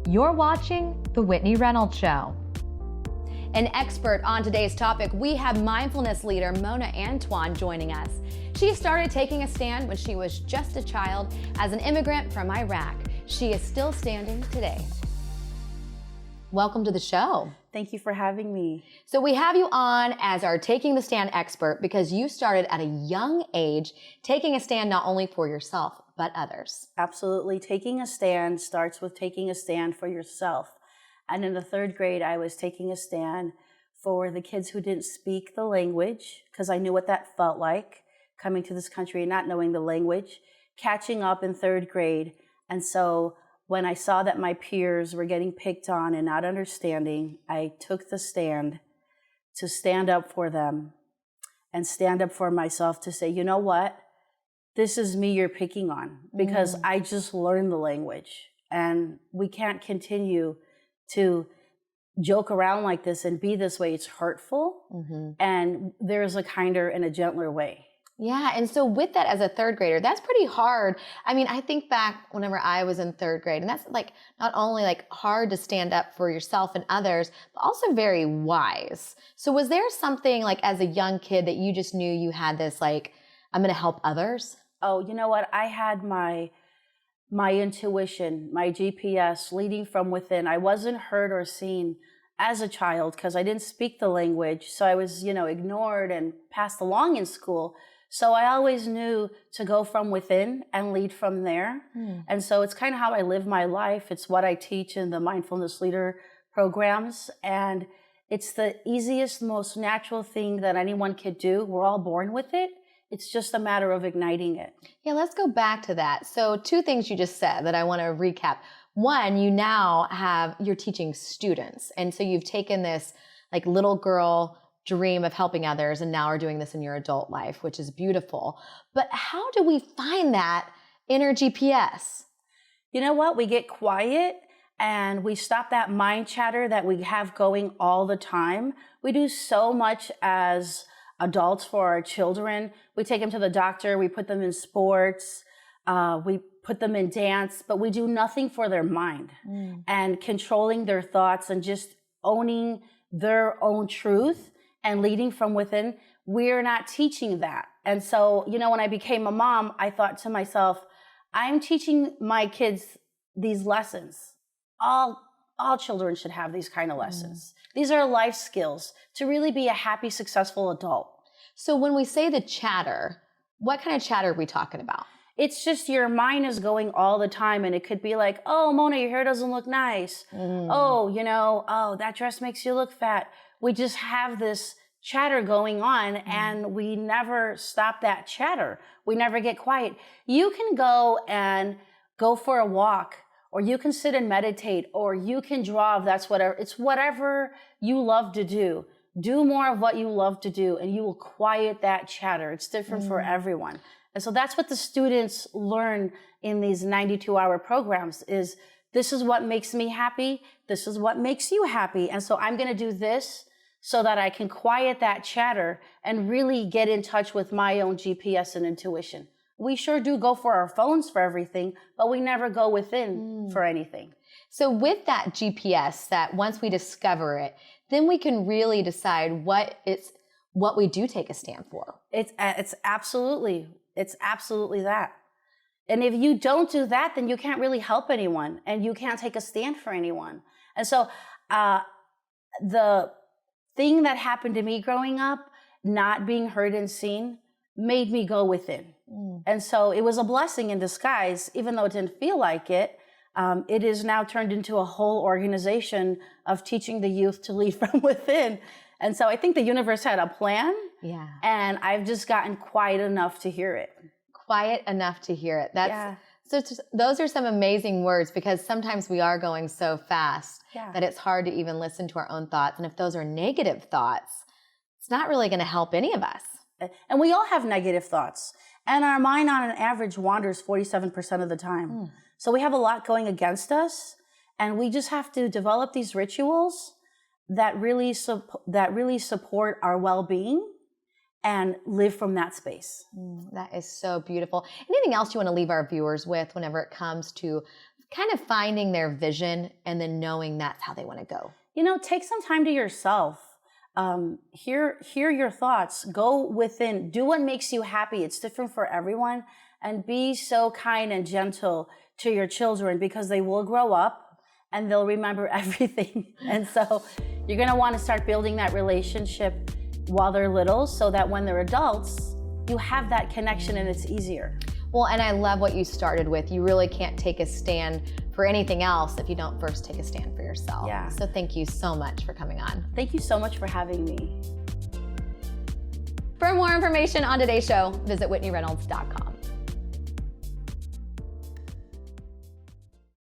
You're watching The Whitney Reyolds Show. An expert on today's topic, we have mindfulness leader Mona Antwan joining us. She started taking a stand when she was just a child as an immigrant from Iraq. She is still standing today. Welcome to the show. Thank you for having me. So we have you on as our Taking the Stand expert because you started at a young age taking a stand not only for yourself, but others. Absolutely. Taking a stand starts with taking a stand for yourself. And in the third grade, I was taking a stand for the kids who didn't speak the language because I knew what that felt like, coming to this country and not knowing the language, catching up in third grade. And so when I saw that my peers were getting picked on and not understanding, I took the stand to stand up for them and stand up for myself to say, you know what? This is me you're picking on because I just learned the language and we can't continue to joke around like this and be this way. It's hurtful and there's a kinder and a gentler way. Yeah, and so with that as a third grader, that's pretty hard. I mean, I think back whenever I was in third grade, and that's like not only like hard to stand up for yourself and others, but also very wise. So was there something like as a young kid that you just knew you had this like, I'm going to help others? Oh, you know what? I had my intuition, my GPS leading from within. I wasn't heard or seen as a child because I didn't speak the language. So I was, ignored and passed along in school. So I always knew to go from within and lead from there. And so it's kind of how I live my life. It's what I teach in the mindfulness leader programs. And it's the easiest, most natural thing that anyone could do. We're all born with it. It's just a matter of igniting it. Yeah, let's go back to that. So two things you just said that I want to recap. One, you're teaching students. And so you've taken this like little girl dream of helping others and now are doing this in your adult life, which is beautiful. But how do we find that inner GPS? You know what? We get quiet and we stop that mind chatter that we have going all the time. We do so much as adults for our children. We take them to the doctor, we put them in sports, we put them in dance, but we do nothing for their mind and controlling their thoughts and just owning their own truth and leading from within. We're not teaching that. And so, when I became a mom, I thought to myself, I'm teaching my kids these lessons. All children should have these kind of lessons. These are life skills to really be a happy, successful adult. So when we say the chatter, what kind of chatter are we talking about? It's just your mind is going all the time. And it could be like, oh, Mona, your hair doesn't look nice. Oh, that dress makes you look fat. We just have this chatter going on and we never stop that chatter. We never get quiet. You can go for a walk, or you can sit and meditate, or you can draw if that's whatever. It's whatever you love to do. Do more of what you love to do and you will quiet that chatter. It's different for everyone. And so that's what the students learn in these 92-hour programs is this is what makes me happy. This is what makes you happy. And so I'm going to do this so that I can quiet that chatter and really get in touch with my own GPS and intuition. We sure do go for our phones for everything, but we never go within for anything. So with that GPS, that once we discover it, then we can really decide what we do take a stand for. It's absolutely that. And if you don't do that, then you can't really help anyone and you can't take a stand for anyone. And so the thing that happened to me growing up, not being heard and seen, made me go within. And so it was a blessing in disguise, even though it didn't feel like it. It is now turned into a whole organization of teaching the youth to lead from within. And so I think the universe had a plan. Yeah. And I've just gotten quiet enough to hear it. Quiet enough to hear it. Those are some amazing words because sometimes we are going so fast that it's hard to even listen to our own thoughts. And if those are negative thoughts, it's not really going to help any of us. And we all have negative thoughts. And our mind on an average wanders 47% of the time. So we have a lot going against us. And we just have to develop these rituals that really support our well-being and live from that space. That is so beautiful. Anything else you want to leave our viewers with whenever it comes to kind of finding their vision and then knowing that's how they want to go? Take some time to yourself. Hear your thoughts. Go within. Do what makes you happy. It's different for everyone. And be so kind and gentle to your children, because they will grow up and they'll remember everything. And so you're going to want to start building that relationship while they're little, so that when they're adults, you have that connection and it's easier. Well, and I love what you started with. You really can't take a stand for anything else if you don't first take a stand for yourself. Yeah. So thank you so much for coming on. Thank you so much for having me. For more information on today's show, visit WhitneyReynolds.com.